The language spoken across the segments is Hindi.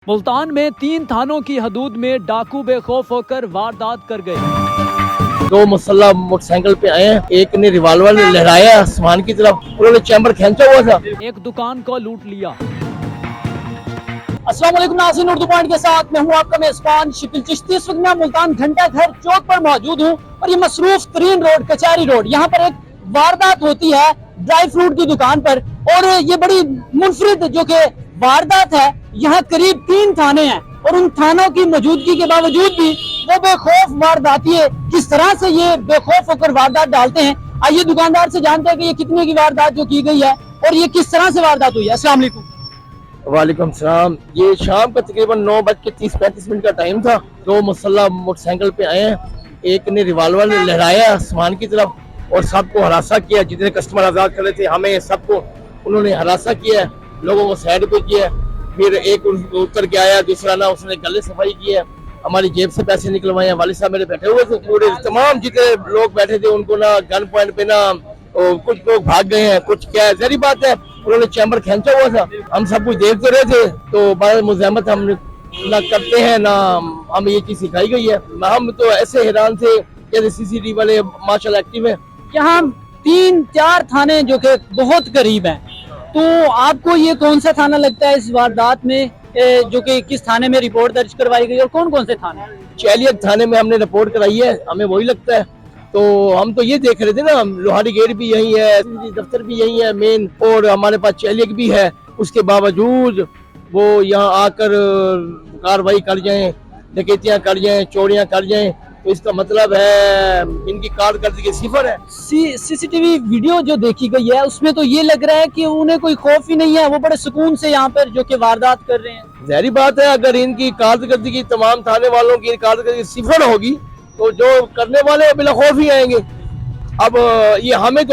मुल्तान में 3 थानों की हदूद में डाकू बेखौफ होकर वारदात कर गए। 2 मुसल्ला मोटरसाइकिल पे आए हैं, एक ने रिवाल्वर लहराया आसमान की तरफ, उन्होंने चैम्बर खींचा हुआ था। एक दुकान को लूट लिया। अस्सलाम वालेकुम नाज़रीन, उर्दू पॉइंट के साथ मैं हूं आपका मेज़बान शिकिल चिश्ती। इस वक्त मैं मुल्तान घंटा घर चौक पर मौजूद हूं और ये मसरूफ तरीन रोड कचहरी रोड, यहाँ पर एक वारदात होती है ड्राई फ्रूट की दुकान पर और ये बड़ी मुनफरिद जो कि वारदात है। यहाँ करीब 3 थाने हैं और उन थानों की मौजूदगी के बावजूद भी वो बेखौफ वारदाती है। किस तरह से ये बेखौफ होकर वारदात डालते हैं, आइए दुकानदार से जानते हैं कि ये कितने की वारदात जो की गई है और ये किस तरह से वारदात हुई है। अस्सलाम वालेकुम। वालेकुम सलाम। ये शाम का तकरीबन 9:30-35 का टाइम था। 2 मुसल्ला मोटरसाइकिल पे आए हैं, एक ने रिवाल्वर लहराया आसमान की तरफ और सबको हरासा किया। जितने कस्टमर आजाद खड़े थे हमें सबको उन्होंने हरासा किया, लोगों को साइड पे किया। फिर एक उतर के आया, दूसरा ना उसने गले सफाई की है, हमारी जेब से पैसे निकलवाए। वालिद साहब मेरे बैठे हुए थे, पूरे तमाम जितने लोग बैठे थे उनको ना गन पॉइंट पे ना कुछ लोग भाग गए हैं, कुछ क्या है, जहरी बात है उन्होंने चैम्बर खींचा हुआ था। हम सब कुछ देखते रहे थे, तो बड़ा मुज़ाहमत हम ना करते हैं ना हमें ये चीज सिखाई गई है। हम तो ऐसे हैरान थे कि CCTV वाले माशाल्लाह एक्टिव है। यहाँ 3-4 थाने जो कि बहुत करीब हैं, तो आपको ये कौन सा थाना लगता है इस वारदात में, जो कि किस थाने में रिपोर्ट दर्ज करवाई गई और कौन कौन से थाने? चैलियत थाने में हमने रिपोर्ट कराई है, हमें वही लगता है। तो हम तो ये देख रहे थे ना, लोहारी गेट भी यही है, दफ्तर भी यही है मेन, और हमारे पास चैलियत भी है। उसके बावजूद वो यहाँ आकर कार्रवाई कर जाएं, डकैतियां कर जाएं, चोरियां कर जाएं, तो इसका मतलब है इनकी कारकर्दगी सिफर है। CCTV वीडियो जो देखी गई है उसमें तो ये लग रहा है कि उन्हें कोई खौफ ही नहीं है, वो बड़े सुकून से यहाँ पर जो कि वारदात कर रहे हैं। जहरी बात है, अगर इनकी कारकर्दगी तमाम थाने वालों की कारकर्दगी सिफर होगी तो जो करने वाले बिला खौफ ही आएंगे। अब ये हमें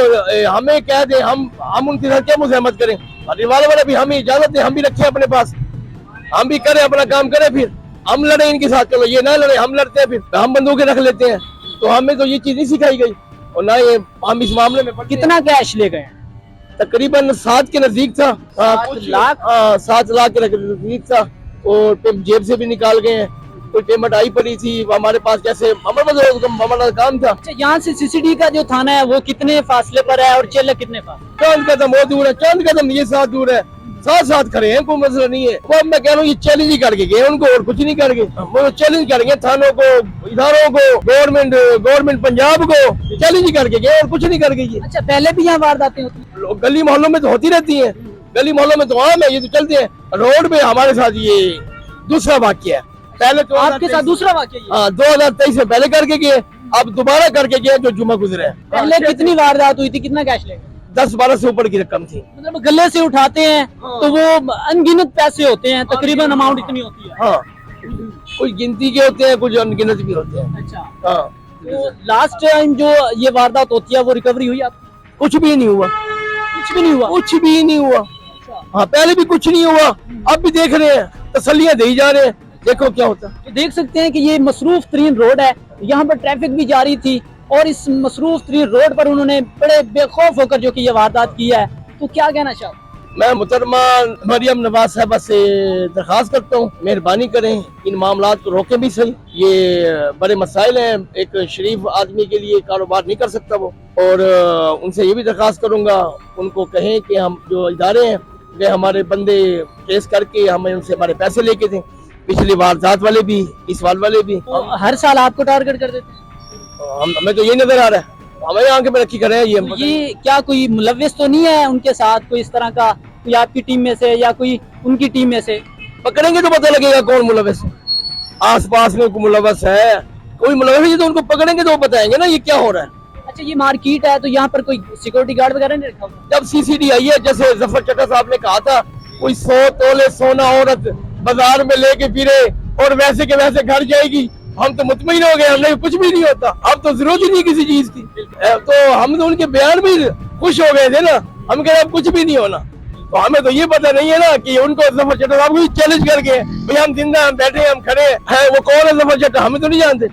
कह दे, हम उनके साथ क्या मुज़ाहमत करें? रिवाल्वर वाले भी हमें इजाजत दे, हम भी रखें अपने पास, हम भी करें अपना काम करें, फिर हम लड़े इनके साथ। चलो ये ना लड़े, हम लड़ते हैं, फिर हम बंदूकें रख लेते हैं। तो हमें तो ये चीज नहीं सिखाई गई और ना ये हम इस मामले में कितना कैश ले गए? तकरीबन 7 के नजदीक था, 7 लाख के नजदीक था, और जेब से भी निकाल गए हैं। कोई पेमेंट आई पड़ी थी हमारे पास, जैसे हमारा काम था। यहाँ से CCTV का जो थाना है वो कितने फासले पर है और चेला कितने फासले? चंद कदम बहुत दूर है, चंद कदम ये 7 दूर है, साथ खड़े हैं, कोई मसला नहीं है। वो मैं कह रहा हूँ ये चैलेंज ही करके गए उनको, और कुछ नहीं करके। वो चैलेंज करेंगे थानों को, इदारों को, गवर्नमेंट पंजाब को चैलेंज ही करके गए और कुछ नहीं करके गए। अच्छा, पहले भी यहाँ वारदातें होती हैं? गली मोहल्लों में तो होती रहती है, गली मोहल्लों में तो आम है, ये तो चलते हैं। रोड पे हमारे साथ ये दूसरा वाक्य है। पहले तो आपके साथ दूसरा वाक्य? हाँ, 2023 से पहले करके गए, अब दोबारा करके गए जो जुमा गुजरे है। पहले कितनी वारदात हुई थी, कितना कैश ले गए? 10-12 से ऊपर की रकम थी। मतलब गले से उठाते हैं तो वो अनगिनत पैसे होते हैं, तकरीबन अमाउंट इतनी होती है। हाँ, कुछ गिनती के होते हैं, कुछ अनगिनत भी होते हैं। अच्छा, हाँ। तो लास्ट टाइम जो ये वारदात होती है वो रिकवरी हुई आप? कुछ भी नहीं हुआ, कुछ भी नहीं हुआ? कुछ भी नहीं हुआ। हाँ, पहले भी कुछ नहीं हुआ, अब भी देख रहे हैं, तसल्लियां दे जा रहे हैं, देखो क्या होता। तो देख सकते हैं कि ये मसरूफ तरीन रोड है, यहाँ पर ट्रैफिक भी जारी थी और इस मसरूफ तरीन रोड पर उन्होंने बड़े बेखौफ होकर जो कि ये वारदात की है। तो क्या कहना चाहो? मैं मुहतरमा मरियम नवाज साहबा से दरखास्त करता हूँ, मेहरबानी करें, इन मामलात को रोकें भी सही। ये बड़े मसाइल हैं, एक शरीफ आदमी के लिए कारोबार नहीं कर सकता वो। और उनसे ये भी दरखास्त करूँगा, उनको कहें कि हम जो इदारे हैं वे हमारे बंदे केस करके हमें उनसे हमारे पैसे लेके दें। पिछली वारदात वाले भी, इस वाले भी। तो हर साल आपको टारगेट कर देते हैं? हमें तो ये नजर आ रहा है, हमें आंखें में रखी कर रहे हैं। ये क्या कोई मुलव्विस तो नहीं है उनके साथ, कोई इस तरह का, कोई आपकी टीम में से या कोई उनकी टीम में से? पकड़ेंगे तो पता लगेगा कौन मुलव्विस है। आस पास में कोई मुलव्विस है, कोई मुलव्विस है तो उनको पकड़ेंगे तो बताएंगे ना ये क्या हो रहा है। अच्छा, ये मार्केट है तो यहाँ पर कोई सिक्योरिटी गार्ड वगैरह नहीं रखा हुआ? जब CCTV आई है, जैसे जफर चड्ढा साहब ने कहा था, कोई 100 तोले सोना औरत बाजार में लेके फिरे और वैसे के वैसे घर जाएगी, हम तो मुतमईन हो गए, हमने कुछ भी नहीं होता, अब तो जरूरत ही नहीं किसी चीज की। तो हम तो उनके बयान भी खुश हो गए थे ना, हम कह रहे अब कुछ भी नहीं होना। तो हमें तो ये पता नहीं है ना कि उनको जफर चड्ढा साहब को चैलेंज करके भाई हम जिंदा, हम बैठे, हम खड़े हैं, वो कौन है जफर चड्ढा, हमें तो नहीं जानते।